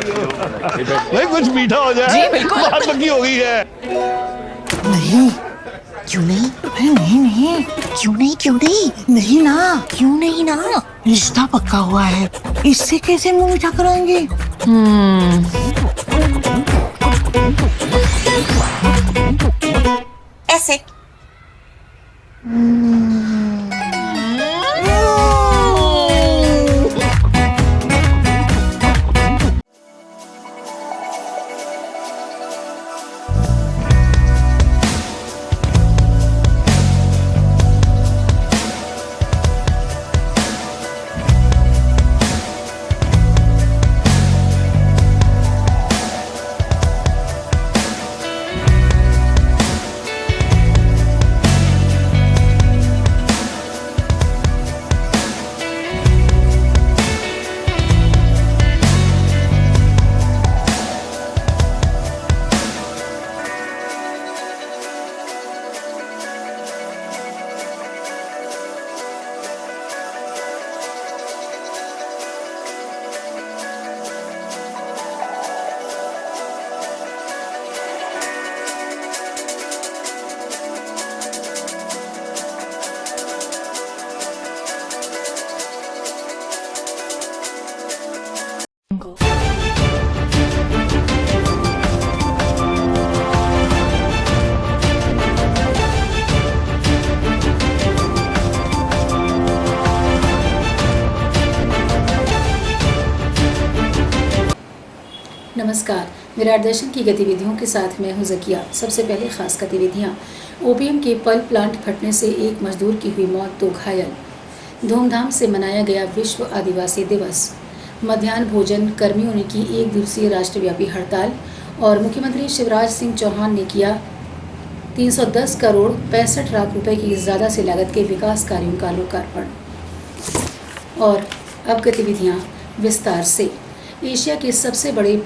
नहीं कुछ मीठा हो जाए। जी, बिल्कुल। बात पक्की हो गई है। नहीं, क्यों नहीं? अरे नहीं नहीं, क्यों नहीं नहीं ना, क्यों नहीं ना, रिश्ता पक्का हुआ है, इससे कैसे मुंह मीठा कराएंगे? ऐसे। नमस्कार, विराट दर्शन की गतिविधियों के साथ मैं हूं ज़किया। सबसे पहले खास गतिविधियां। ओपीएम के पल्प प्लांट फटने से एक मजदूर की हुई मौत, 2 घायल। धूमधाम से मनाया गया विश्व आदिवासी दिवस। मध्याह्न भोजन कर्मियों ने की 1 दिवसीय राष्ट्रव्यापी हड़ताल। और मुख्यमंत्री शिवराज सिंह चौहान ने किया 310 करोड़ 65 लाख रुपए की ज़्यादा से लागत के विकास कार्यों का लोकार्पण। और अब गतिविधियां विस्तार से। एशिया के सबसे बड़े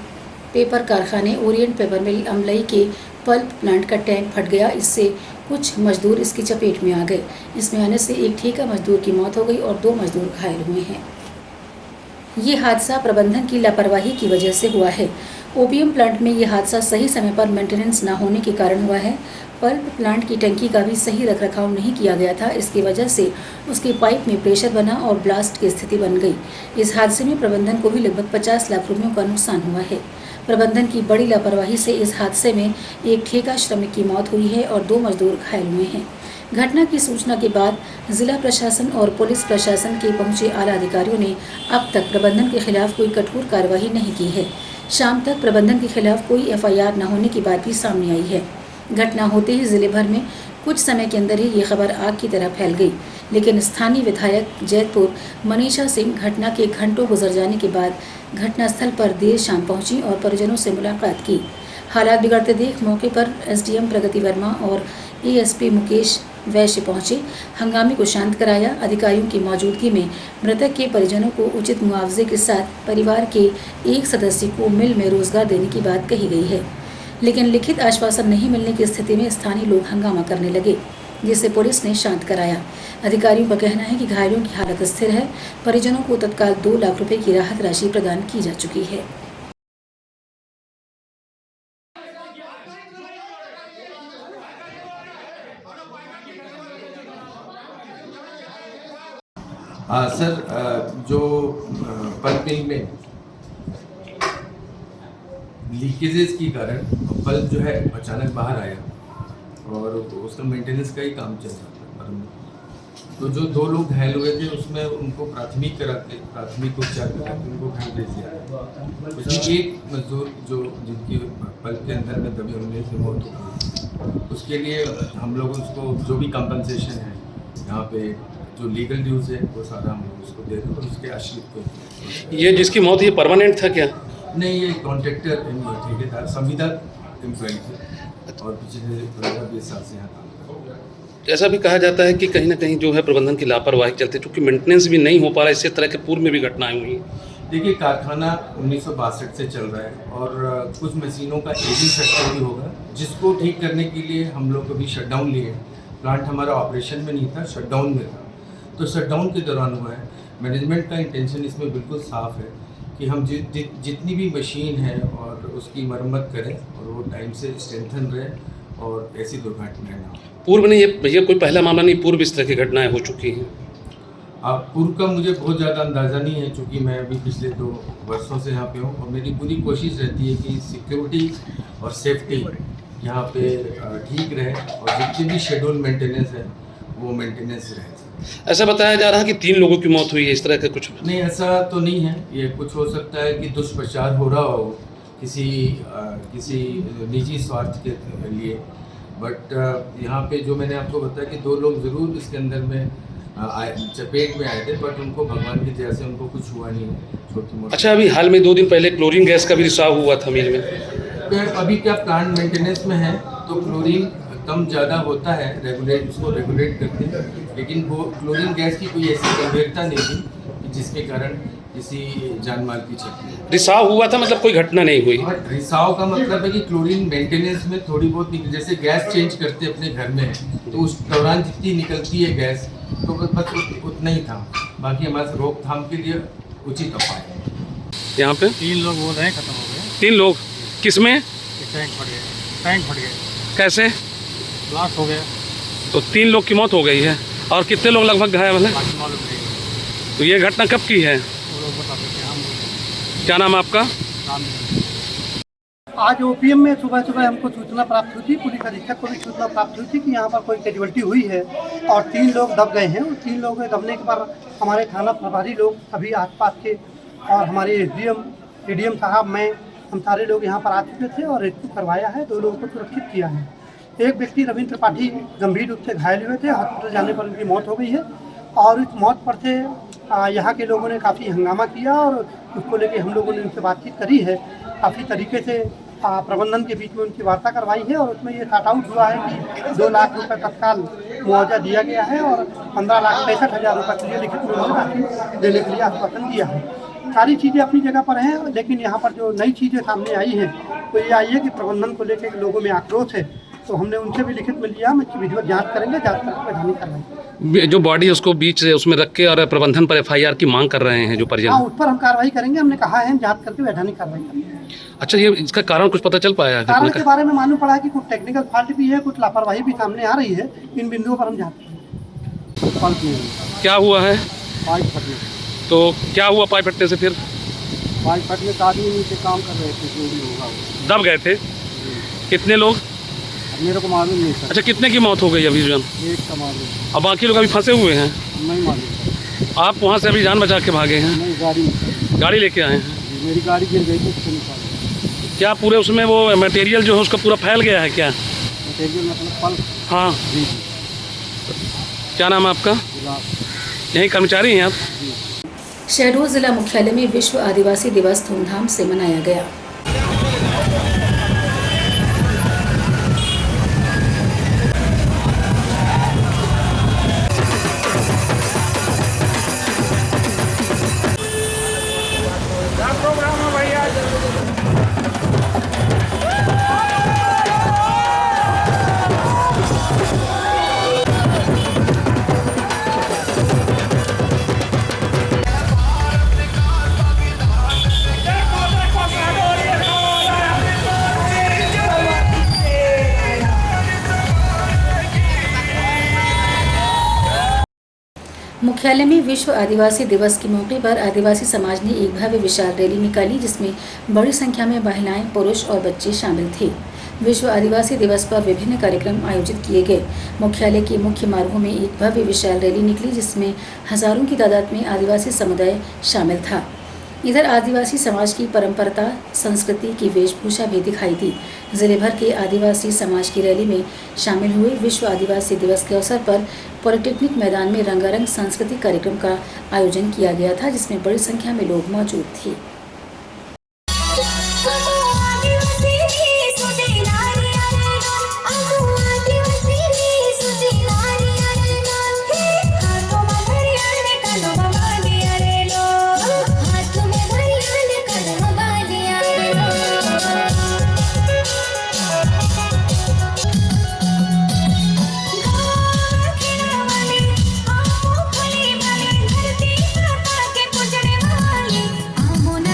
पेपर कारखाने ओरिएंट पेपर मिल अमलई के पल्प प्लांट का टैंक फट गया। इससे कुछ मजदूर इसकी चपेट में आ गए। इसमें आने से एक ठेका मजदूर की मौत हो गई और 2 मजदूर घायल हुए हैं। ये हादसा प्रबंधन की लापरवाही की वजह से हुआ है। ओपीएम प्लांट में ये हादसा सही समय पर मेंटेनेंस न होने के कारण हुआ है। पल्प प्लांट की टंकी का भी सही रखरखाव नहीं किया गया था। इसकी वजह से उसके पाइप में प्रेशर बना और ब्लास्ट की स्थिति बन गई। इस हादसे में प्रबंधन को भी लगभग 50 लाख रुपयों का नुकसान हुआ है। प्रबंधन की बड़ी लापरवाही से इस हादसे में एक ठेका श्रमिक की मौत हुई है और 2 मजदूर घायल हुए हैं। घटना की सूचना के बाद जिला प्रशासन और पुलिस प्रशासन के पहुंचे आला अधिकारियों ने अब तक प्रबंधन के खिलाफ कोई कठोर कार्रवाई नहीं की है। शाम तक प्रबंधन के खिलाफ कोई एफआईआर न होने की बात भी सामने आई है। घटना होते ही जिले भर में कुछ समय के अंदर ही ये खबर आग की तरह फैल गई। लेकिन स्थानीय विधायक जैतपुर मनीषा सिंह घटना के घंटों गुजर जाने के बाद घटनास्थल पर देर शाम पहुंची और परिजनों से मुलाकात की। हालात बिगड़ते देख मौके पर एसडीएम प्रगति वर्मा और एएसपी मुकेश वैश्य पहुंचे। हंगामे को शांत कराया। अधिकारियों की मौजूदगी में मृतक के परिजनों को उचित मुआवजे के साथ परिवार के एक सदस्य को मिल में रोजगार देने की बात कही गई है। लेकिन लिखित आश्वासन नहीं मिलने की स्थिति में स्थानीय लोग हंगामा करने लगे, जिसे पुलिस ने शांत कराया। अधिकारियों का कहना है कि घायलों की हालत स्थिर है। परिजनों को तत्काल 2 लाख रुपए की राहत राशि प्रदान की जा चुकी है। सर, जो पल्प मिल में लीकेजेस के कारण पल्प जो है अचानक बाहर आया और उसका मेंटेनेंस का ही काम चल रहा था। तो जो 2 लोग घायल हुए थे उसमें उनको प्राथमिक उपचार करा के उनको घर भेज दिया। उसमें एक मजदूर जो जिनकी पल्प के अंदर में दबे होने से मौत हो गई, उसके लिए हम लोग उसको जो भी कंपनसेशन है यहाँ पे जो लीगल ड्यूज है वो सारा हम लोग उसको दे दें और उसके आश्रित को। ये जिसकी मौत ये परमानेंट था क्या? नहीं, ये कॉन्ट्रैक्टर ठेकेदार संविदा एम्प्लॉय थे और पिछले 15-20 साल से यहाँ काम कर रहे हैं। ऐसा भी कहा जाता है कि कहीं ना कहीं जो है प्रबंधन की लापरवाही चलते, क्योंकि मेंटेनेंस भी नहीं हो पा रहा। इसी तरह के पूर्व में भी घटनाएं हुई। देखिए, कारखाना 1962 से चल रहा है और कुछ मशीनों का एजिंग फैक्टर भी होगा, जिसको ठीक करने के लिए हम लोग कभी शटडाउन लिए। प्लांट हमारा ऑपरेशन में नहीं था, शटडाउन में था। तो शटडाउन के दौरान हुआ है। मैनेजमेंट का इंटेंशन इसमें बिल्कुल साफ है कि हम जितनी भी मशीन है और उसकी मरम्मत करें और वो टाइम से स्ट्रेंथन रहे और ऐसी दुर्घटनाएं ना हो। पूर्व में ये कोई पहला मामला नहीं, पूर्व इस तरह की घटनाएं हो चुकी हैं। पूर्व का मुझे बहुत ज़्यादा अंदाज़ा नहीं है, क्योंकि मैं अभी पिछले 2 वर्षों से यहाँ पे हूँ और मेरी पूरी कोशिश रहती है कि सिक्योरिटी और सेफ्टी यहाँ पे ठीक रहे और जितनी भी शेड्यूल मेंटेनेंस है वो मेंटेनेंस रहे। ऐसा बताया जा रहा है कि 3 लोगों की मौत हुई है, इस तरह का कुछ? नहीं, ऐसा तो नहीं है। ये कुछ हो सकता है कि दुष्प्रचार हो रहा हो किसी निजी स्वार्थ के लिए, बट यहाँ पे जो मैंने आपको बताया कि 2 लोग ज़रूर इसके अंदर में चपेट में आए थे, बट उनको भगवान की दया से उनको कुछ हुआ नहीं है, छोटी मोटी। अच्छा, अभी हाल में 2 दिन पहले क्लोरीन गैस का भी रिसाव हुआ था मिल में। अभी क्या प्लांट मेंटेनेंस में है तो क्लोरीन कम ज़्यादा होता है, उसको रेगुलेट करते हैं, लेकिन वो क्लोरीन गैस की कोई ऐसी गंभीरता नहीं थी जिसके कारण किसी जान माल की क्षति। रिसाव हुआ था मतलब कोई घटना नहीं हुई? और रिसाव का मतलब है कि क्लोरीन मेंटेनेंस में थोड़ी बहुत जैसे गैस चेंज करते अपने घर में, तो उस दौरान जितनी निकलती है गैस तो बस उतना ही था, बाकी हमारे रोकथाम के लिए उचित उपाय। यहाँ पे 3 लोग बोल रहे हैं खत्म हो गए। 3 लोग किसमें? टैंक फट गए। कैसे? ब्लास्ट हो गया। तो 3 लोग की मौत हो गई है और कितने लोग लगभग घायल हैं? बाकी मालूम नहीं, तो ये घटना कब की है? वो लोग बता सकते हैं, हम क्या नाम है आपका? नाम नहीं। आज ओपीएम में सुबह सुबह हमको सूचना प्राप्त हुई थी, पुलिस अधीक्षक को भी सूचना प्राप्त हुई थी कि यहाँ पर कोई कैजुअल्टी हुई है और 3 लोग दब गए हैं। और 3 लोगों के दबने के बाद हमारे थाना प्रभारी लोग सभी आसपास के और हमारे एडीएम साहब, मैं, हम सारे लोग यहाँ पर आ चुके थे और रेस्क्यू करवाया है। 2 लोगों को सुरक्षित किया है। एक व्यक्ति रविंद्र त्रिपाठी गंभीर रूप से घायल हुए थे, हॉस्पिटल जाने पर उनकी मौत हो गई है और इस मौत पर से यहाँ के लोगों ने काफ़ी हंगामा किया और उसको लेके हम लोगों ने उनसे बातचीत करी है। काफ़ी तरीके से प्रबंधन के बीच में उनकी वार्ता करवाई है और उसमें ये सार्ट आउट हुआ है कि 2 लाख रुपये तत्काल मुआवजा दिया गया है और 15,65,000 रुपये के लिए लिखित में उन्होंने राशि देने के लिए आश्वासन दिया है। सारी चीज़ें अपनी जगह पर हैं, लेकिन यहाँ पर जो नई चीज़ें सामने आई हैं तो ये आई है कि प्रबंधन को लेकर लोगों में आक्रोश है, तो हमने उनसे भी लिखित में लिया। हम इसकी विधिवत जाँच करेंगे, जाँच करके वैधानिक कार्रवाई। जो बॉडी है उसको बीच से उसमें रख के और प्रबंधन पर FIR की मांग कर रहे हैं जो परिजन? हाँ, उस पर हम कार्रवाई करेंगे। हमने कहा है हम जाँच करके वैधानिक कार्रवाई करेंगे। अच्छा, ये इसका कारण कुछ पता चल पाया है? कारण के बारे में मालूम पड़ा है कि कुछ टेक्निकल फॉल्ट भी है, कुछ लापरवाही भी सामने आ रही है। इन बिंदुओं पर हम जाँच करेंगे। क्या हुआ है? पाइप फटने तो क्या हुआ पाइप फटने से? फिर पाइप फटने का आदमी नीचे काम कर रहे थे, जो भी होगा वो। दब गए थे? कितने लोग? अब मेरे को मालूम नहीं सर। अच्छा, कितने की मौत हो गई अभी जन? एक का मालूम, अब बाकी लोग अभी फंसे हुए हैं? नहीं मालूम। आप वहाँ से अभी जान बचा के भागे हैं? नहीं, गाड़ी में। गाड़ी लेके आए हैं? मेरी गाड़ी गिर गई थी, उसको निकाला। क्या पूरे उसमें वो मटेरियल जो है उसका पूरा फैल गया है क्या? मटेरियल मतलब पल। हाँ। जी। क्या नाम है आपका? गुलाब। यहीं कर्मचारी हैं आप? शहडोल जिला मुख्यालय में विश्व आदिवासी दिवस धूमधाम से मनाया गया। मुख्यालय में विश्व आदिवासी दिवस के मौके पर आदिवासी समाज ने एक भव्य विशाल रैली निकाली, जिसमें बड़ी संख्या में महिलाएं, पुरुष और बच्चे शामिल थे। विश्व आदिवासी दिवस पर विभिन्न कार्यक्रम आयोजित किए गए। मुख्यालय के मुख्य मार्गों में एक भव्य विशाल रैली निकली, जिसमें हजारों की तादाद में आदिवासी समुदाय शामिल था। इधर आदिवासी समाज की परंपरा, संस्कृति की वेशभूषा भी दिखाई दी। जिले भर के आदिवासी समाज की रैली में शामिल हुए। विश्व आदिवासी दिवस के अवसर पर पॉलिटेक्निक मैदान में रंगारंग सांस्कृतिक कार्यक्रम का आयोजन किया गया था, जिसमें बड़ी संख्या में लोग मौजूद थे। आमोना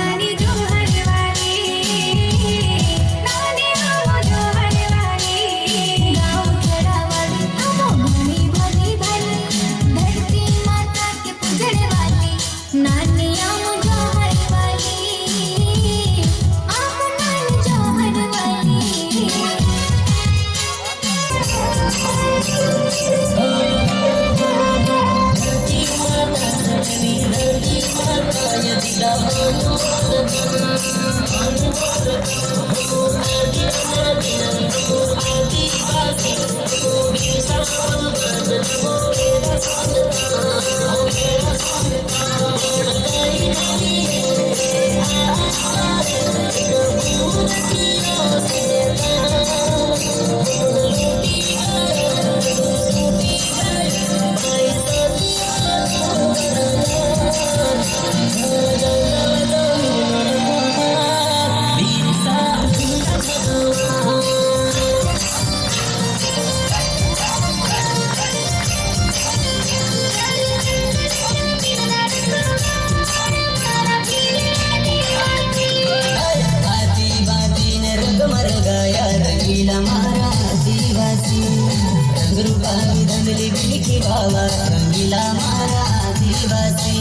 वाला रंगीला मारा आदिवासी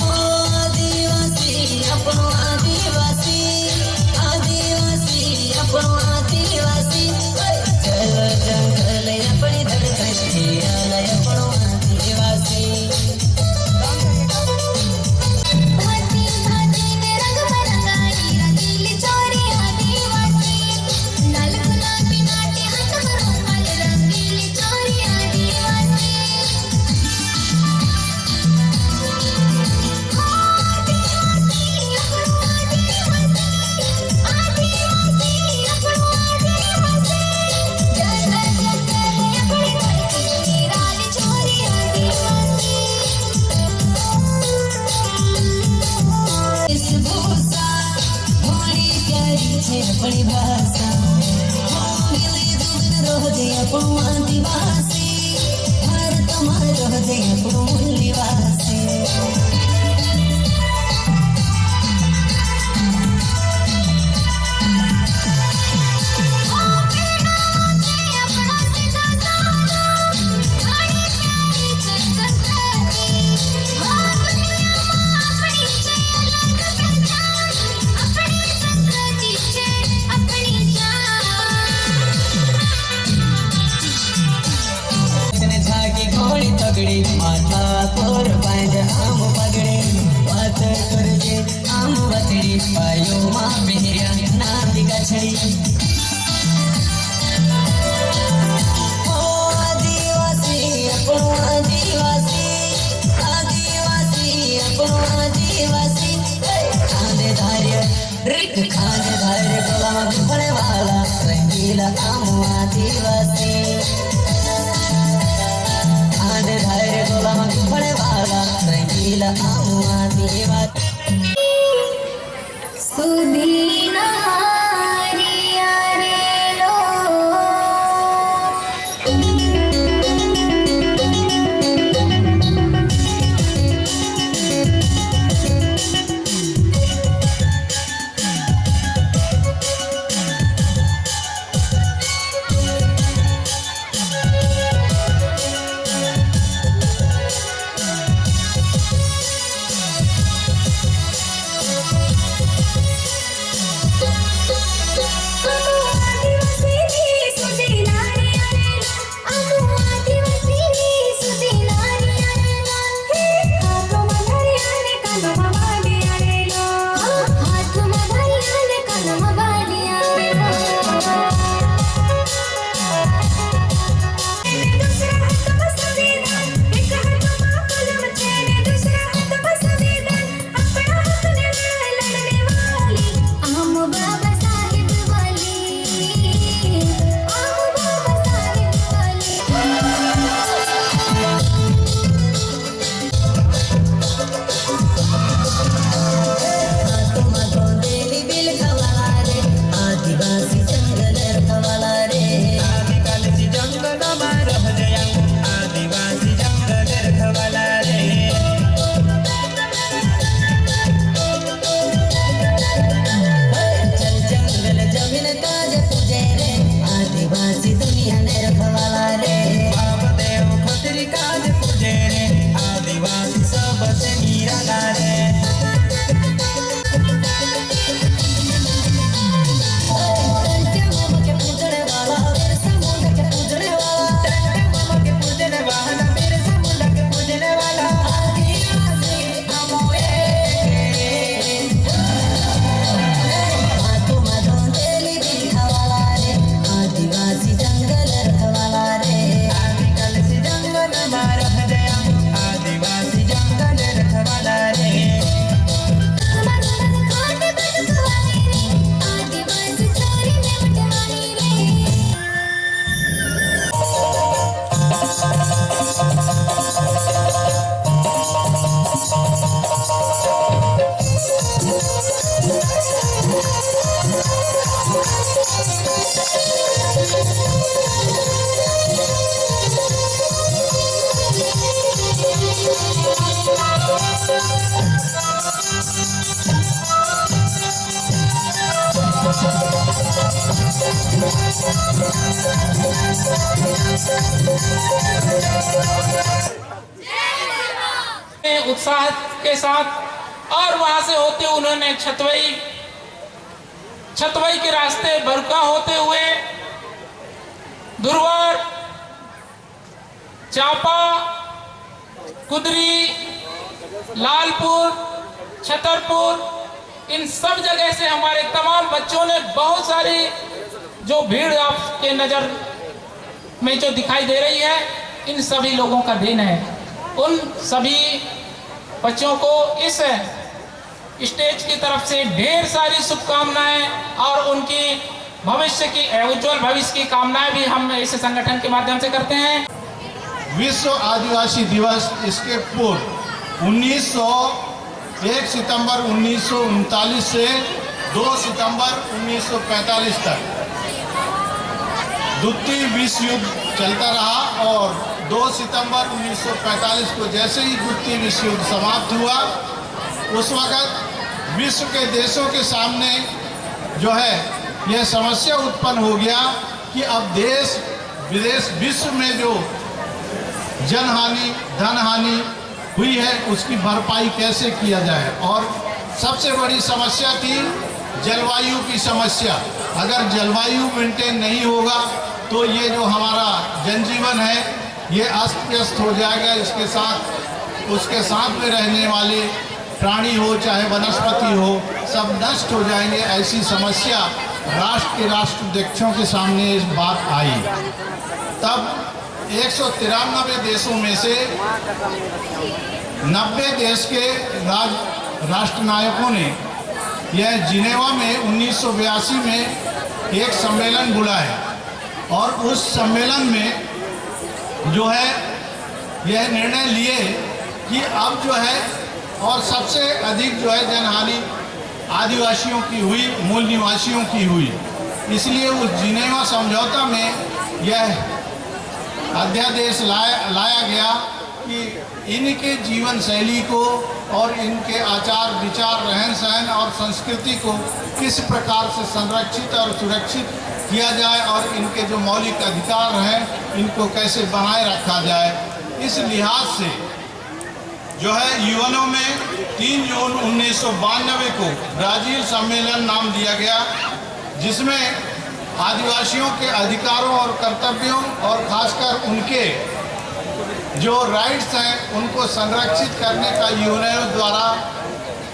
ओ आदिवासी अपनो आदिवासी आदिवासी अपनो आदिवासी चल जंगल अपनी धड़कन हियाल अपनो आदिवासी भांति भांति में रंग बरंगाई रंगीली चोरी आदिवासी लाल गुलाबी नाट्य हाथ मरोमल रंगीली चोरी आदिवासी अपनी भाषा मिली दुबन रोजे अपनो आदिवासी भारत मार रोजे अपनो निवासी पगड़ी माथा पर बांध आम पगड़े बात करजे आम बतड़ी पायो माँ बेहरिया नाती गछड़ी ओ आदिवासी अपनो आदिवासी आदिवासी अपनो आदिवासी खाने धार्य रिक खाने धार्य गुलाम फड़े वाला रंगीला आम आदिवासी धैर्य गुलाम फड़े वाला रंगीला आम आदिवासी सुदीना हारिया रे लो उत्साह के साथ और वहां से होते उन्होंने छतवई के रास्ते बरका होते हुए दुर्वर, चापा, कुदरी, लालपुर, छतरपुर, इन सब जगह से हमारे तमाम बच्चों ने बहुत सारी जो भीड़ आपके नज़र में जो दिखाई दे रही है, इन सभी लोगों का देन है। उन सभी बच्चों को इस स्टेज की तरफ से ढेर सारी शुभकामनाएं और उनकी भविष्य की उज्जवल भविष्य की कामनाएं भी हम इस संगठन के माध्यम से करते हैं। विश्व आदिवासी दिवस इसके पूर्व 1 सितंबर 1939 से 2 सितंबर 1945 तक द्वितीय विश्व युद्ध चलता रहा और 2 सितंबर 1945 को जैसे ही द्वितीय विश्व युद्ध समाप्त हुआ, उस वक़्त विश्व के देशों के सामने जो है यह समस्या उत्पन्न हो गया कि अब देश विदेश विश्व में जो जनहानि, धनहानि हुई है उसकी भरपाई कैसे किया जाए। और सबसे बड़ी समस्या थी जलवायु की समस्या। अगर जलवायु मेंटेन नहीं होगा तो ये जो हमारा जनजीवन है ये अस्त व्यस्त हो जाएगा। इसके साथ उसके साथ में रहने वाले प्राणी हो चाहे वनस्पति हो सब नष्ट हो जाएंगे। ऐसी समस्या राष्ट्र के राष्ट्राध्यक्षों के सामने इस बात आई। तब 193 देशों में से 90 देश के राष्ट्रनायकों ने यह जिनेवा में 1982 में एक सम्मेलन बुलाया और उस सम्मेलन में जो है यह निर्णय लिए कि अब जो है और सबसे अधिक जो है जनहानि आदिवासियों की हुई, मूल निवासियों की हुई। इसलिए उस जिनेवा समझौता में यह अध्यादेश लाया गया कि इनके जीवन शैली को और इनके आचार विचार, रहन सहन और संस्कृति को किस प्रकार से संरक्षित और सुरक्षित किया जाए और इनके जो मौलिक अधिकार हैं इनको कैसे बनाए रखा जाए। इस लिहाज से जो है यूएनओ में 3 जून 1992 को ब्राज़ील सम्मेलन नाम दिया गया, जिसमें आदिवासियों के अधिकारों और कर्तव्यों और खासकर उनके जो राइट्स हैं उनको संरक्षित करने का यूएनओ द्वारा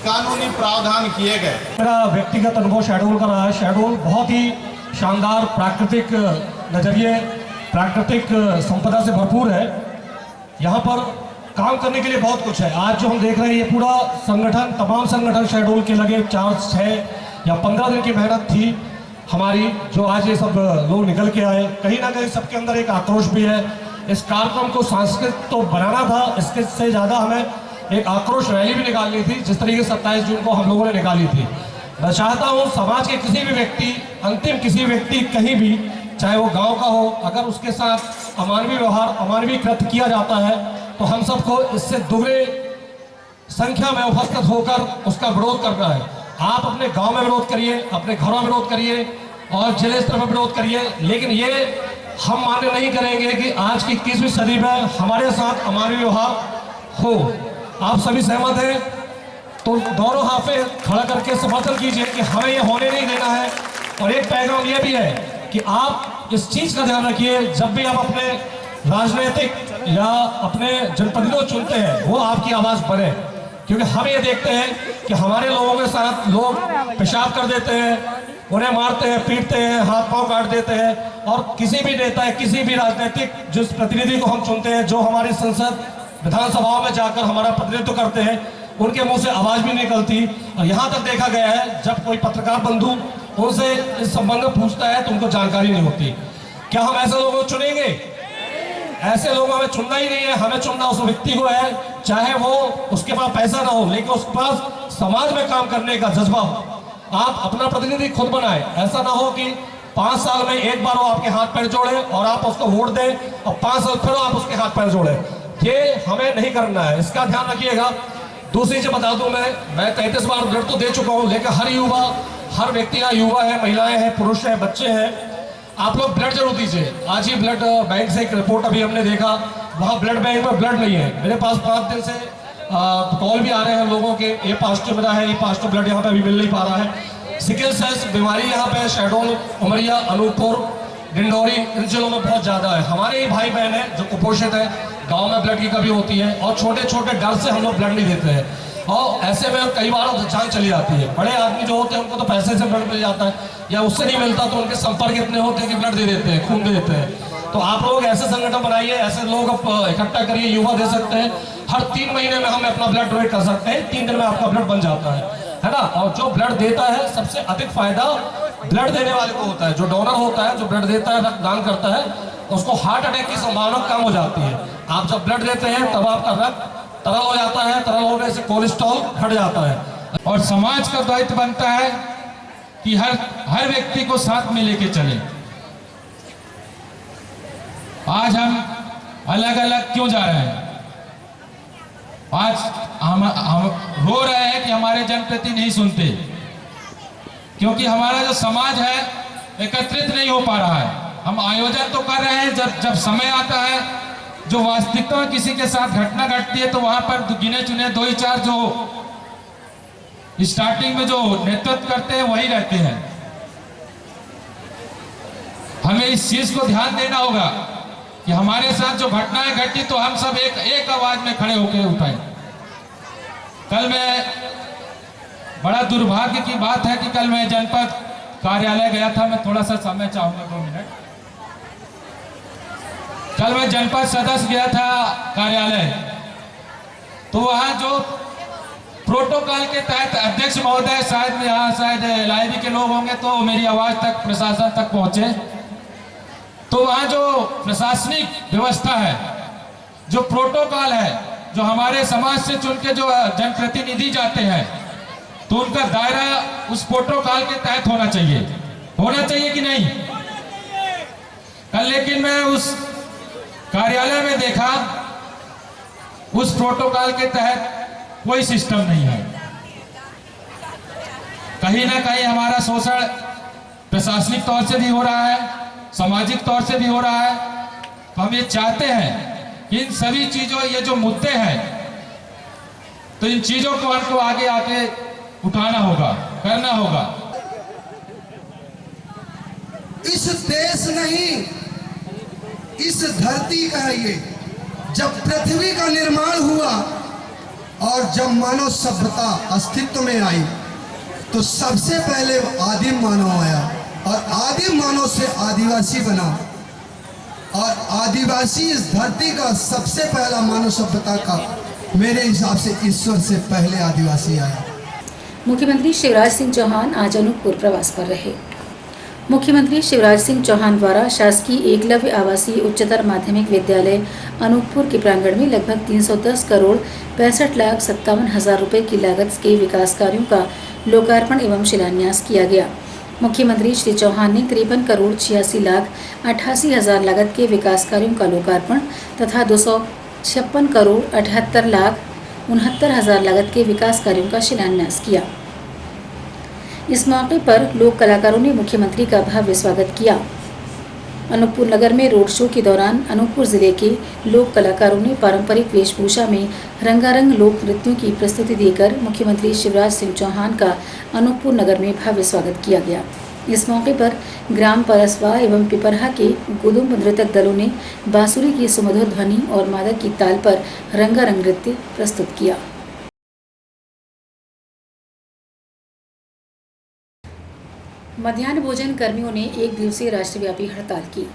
कानूनी प्रावधान किए गए। मेरा व्यक्तिगत अनुभव शहडोल का रहा है। शहडोल बहुत ही शानदार प्राकृतिक नज़रिए, प्राकृतिक संपदा से भरपूर है। यहाँ पर काम करने के लिए बहुत कुछ है। आज जो हम देख रहे हैं ये पूरा संगठन, तमाम संगठन शहडोल के लगे 4, 6 या 15 दिन की मेहनत थी हमारी, जो आज ये सब लोग निकल के आए। कहीं ना कहीं सबके अंदर एक आक्रोश भी है। इस कार्यक्रम को सांस्कृतिक तो बनाना था, इसके से ज़्यादा हमें एक आक्रोश रैली भी निकालनी थी, जिस तरीके से 27 जून को हम लोगों ने निकाली थी। मैं चाहता हूँ समाज के किसी भी व्यक्ति, अंतिम किसी व्यक्ति कहीं भी, चाहे वो गांव का हो, अगर उसके साथ अमानवीय व्यवहार, अमानवीय कृत्य किया जाता है तो हम सबको इससे दुगने संख्या में उपस्थित होकर उसका विरोध करना है। आप अपने गांव में विरोध करिए, अपने घरों में विरोध करिए और जिले स्तर पर विरोध करिए, लेकिन ये हम मान्य नहीं करेंगे कि आज की 21वीं सदी में हमारे साथ अमानवीय व्यवहार हो। आप सभी सहमत हैं तो दोनों हाथ पे खड़ा करके समर्थन कीजिए कि हमें ये होने नहीं देना है। और एक पैगाम ये भी है कि आप इस चीज़ का ध्यान रखिए, जब भी आप अपने राजनीतिक या अपने जनप्रतिनिधियों चुनते हैं वो आपकी आवाज़ बने, क्योंकि हम ये देखते हैं कि हमारे लोगों के साथ लोग पेशाब कर देते हैं, उन्हें मारते हैं, पीटते हैं, हाथ पांव काट देते हैं। और किसी भी नेता है, किसी भी राजनीतिक जिस प्रतिनिधि को हम चुनते हैं, जो हमारी संसद विधानसभाओं में जाकर हमारा प्रतिनिधित्व करते हैं, उनके मुंह से आवाज़ भी निकलती। और यहाँ तक देखा गया है जब कोई पत्रकार बंधु उनसे इस संबंध में पूछता है तो उनको जानकारी नहीं होती। क्या हम ऐसे लोगों को चुनेंगे? ऐसे लोगों हमें चुनना ही नहीं है। हमें चुनना उस व्यक्ति को है, चाहे वो उसके पास पैसा ना हो लेकिन उसके पास समाज में काम करने का जज्बा हो। आप अपना प्रतिनिधि खुद बनाएं। ऐसा ना हो कि 5 साल में एक बार वो आपके हाथ पैर जोड़े और आप उसको वोट दें और 5 साल फिर आप उसके हाथ पैर जोड़े। ये हमें नहीं करना है, इसका ध्यान रखिएगा। दूसरी चीज बता दूं, मैं 33 बार वोट तो दे चुका हूं, लेकिन हर युवा, हर व्यक्ति, यहाँ युवा है, महिलाएं हैं, पुरुष हैं, बच्चे हैं, आप लोग ब्लड जरूर दीजिए। आज ही ब्लड बैंक से एक रिपोर्ट अभी हमने देखा, वहाँ ब्लड बैंक में ब्लड नहीं है। मेरे पास 5 दिन से कॉल भी आ रहे हैं लोगों के, ए पॉजिटिव मिला है, ए पॉजिटिव ब्लड यहाँ पे अभी मिल नहीं पा रहा है। सिकल सेल्स बीमारी यहाँ पे शहडोल, उमरिया, अनूपपुर, डिंडोरी, इन जिलों में बहुत ज़्यादा है। हमारे ही भाई बहन है जो कुपोषित है, गांव में ब्लड की कमी होती है और छोटे छोटे डर से हम लोग ब्लड नहीं देते हैं और ऐसे में कई बार जान चली जाती है। बड़े आदमी जो होते हैं उनको तो पैसे से ब्लड मिल जाता है या उससे नहीं मिलता तो उनके संपर्क इतने होते हैं कि ब्लड दे देते हैं, खून दे देते हैं। तो आप लोग ऐसे संगठन बनाइए, ऐसे लोग इकट्ठा करिए, युवा दे सकते हैं। हर 3 महीने में हम अपना ब्लड डोनेट कर सकते हैं, 3 दिन में आपका ब्लड बन जाता है ना। और जो ब्लड देता है सबसे अधिक फायदा ब्लड देने वाले को होता है। जो डोनर होता है, जो ब्लड देता है, रक्त दान करता है, उसको हार्ट अटैक की संभावना कम हो जाती है। आप जब ब्लड देते हैं तब आपका रक्त तरल हो जाता है, तरल होने से कोलेस्ट्रॉल घट जाता है। और समाज का दायित्व बनता है कि हर व्यक्ति को साथ में लेके चले। आज हम अलग अलग क्यों जा रहे हैं? आज हम रो रहे हैं कि हमारे जनप्रतिनिधि नहीं सुनते, क्योंकि हमारा जो समाज है एकत्रित नहीं हो पा रहा है। हम आयोजन तो कर रहे हैं, जब समय आता है, जो वास्तविकता में किसी के साथ घटना घटती है तो वहां पर गिने चुने 2 ही 4 जो स्टार्टिंग में जो नेतृत्व करते हैं वही रहते हैं। हमें इस चीज को ध्यान देना होगा कि हमारे साथ जो घटनाएं घटी तो हम सब एक आवाज में खड़े होकर उठाएं। कल मैं, बड़ा दुर्भाग्य की बात है कि कल मैं जनपद कार्यालय गया था। मैं थोड़ा सा समय चाहूंगा, 2 मिनट। कल मैं जनपद सदस्य गया था कार्यालय, तो वहां जो प्रोटोकॉल के तहत अध्यक्ष महोदय, शायद यहाँ शायद LIV के लोग होंगे तो मेरी आवाज तक प्रशासन तक पहुंचे, तो वहां जो प्रशासनिक व्यवस्था है, जो प्रोटोकॉल है, जो हमारे समाज से चुन के जो जनप्रतिनिधि जाते हैं तो उनका दायरा उस प्रोटोकॉल के तहत होना चाहिए कि नहीं? कल लेकिन मैं उस कार्यालय में देखा उस प्रोटोकॉल के तहत कोई सिस्टम नहीं है। कहीं ना कहीं हमारा शोषण प्रशासनिक तौर से भी हो रहा है, सामाजिक तौर से भी हो रहा है। तो हम ये चाहते हैं कि इन सभी चीजों, ये जो मुद्दे हैं, तो इन चीजों को हमको आगे उठाना होगा, करना होगा। इस देश नहीं, इस धरती का है ये। जब पृथ्वी का निर्माण हुआ और जब मानव सभ्यता अस्तित्व में आई तो सबसे पहले आदिम मानव आया और आदिम मानव से आदिवासी बना और आदिवासी इस धरती का सबसे पहला मानव सभ्यता का, मेरे हिसाब से ईश्वर से पहले आदिवासी आया। मुख्यमंत्री शिवराज सिंह चौहान आज अनूपपुर प्रवास पर रहे। मुख्यमंत्री शिवराज सिंह चौहान द्वारा शासकीय एकलव्य आवासीय उच्चतर माध्यमिक विद्यालय अनूपपुर के प्रांगण में लगभग 310 करोड़ 65,57,000 रुपये की लागत के विकास कार्यों का लोकार्पण एवं शिलान्यास किया गया। मुख्यमंत्री श्री चौहान ने 53 करोड़ 86,88,000 लागत के विकास कार्यों का लोकार्पण तथा 256 करोड़ 78,69,000 लागत के विकास कार्यों का शिलान्यास किया। इस मौके पर लोक कलाकारों ने मुख्यमंत्री का भव्य स्वागत किया। अनूपपुर नगर में रोड शो के दौरान अनूपपुर जिले के लोक कलाकारों ने पारंपरिक वेशभूषा में रंगारंग लोक नृत्यों की प्रस्तुति देकर मुख्यमंत्री शिवराज सिंह चौहान का अनूपपुर नगर में भव्य स्वागत किया गया। इस मौके पर ग्राम परसवा एवं पिपरहा के गुदुम्ब नृतक दलों ने बांसुरी की सुमधुर ध्वनि और मादक की ताल पर रंगारंग नृत्य प्रस्तुत किया। मध्याह्न भोजन कर्मियों ने 1 दिवसीय राष्ट्रव्यापी हड़ताल की।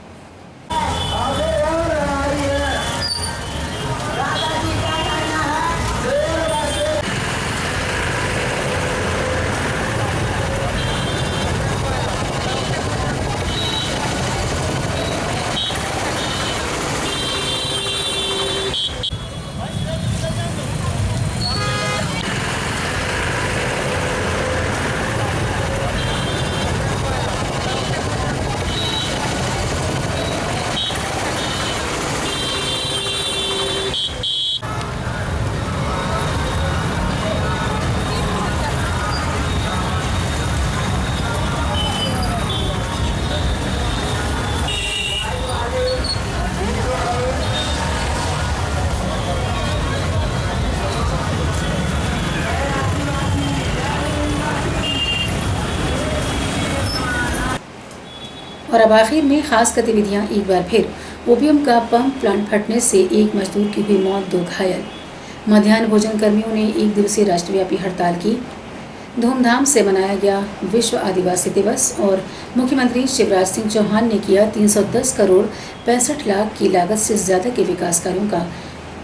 और अब आखिर में खास गतिविधियां एक बार फिर। ओपीएम का पंप प्लांट फटने से एक मजदूर की हुई मौत, 2 घायल। मध्याह्न भोजन कर्मियों ने 1 दिवसीय राष्ट्रव्यापी हड़ताल की। धूमधाम से मनाया गया विश्व आदिवासी दिवस और मुख्यमंत्री शिवराज सिंह चौहान ने किया 310 करोड़ 65 लाख की लागत से ज़्यादा के विकास कार्यों का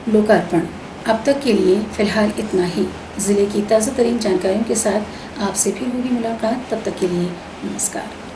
लोकार्पण। अब तक के लिए फिलहाल इतना ही। ज़िले की ताज़ा तरीन जानकारियों के साथ आपसे फिर होगी मुलाकात। तब तक के लिए नमस्कार।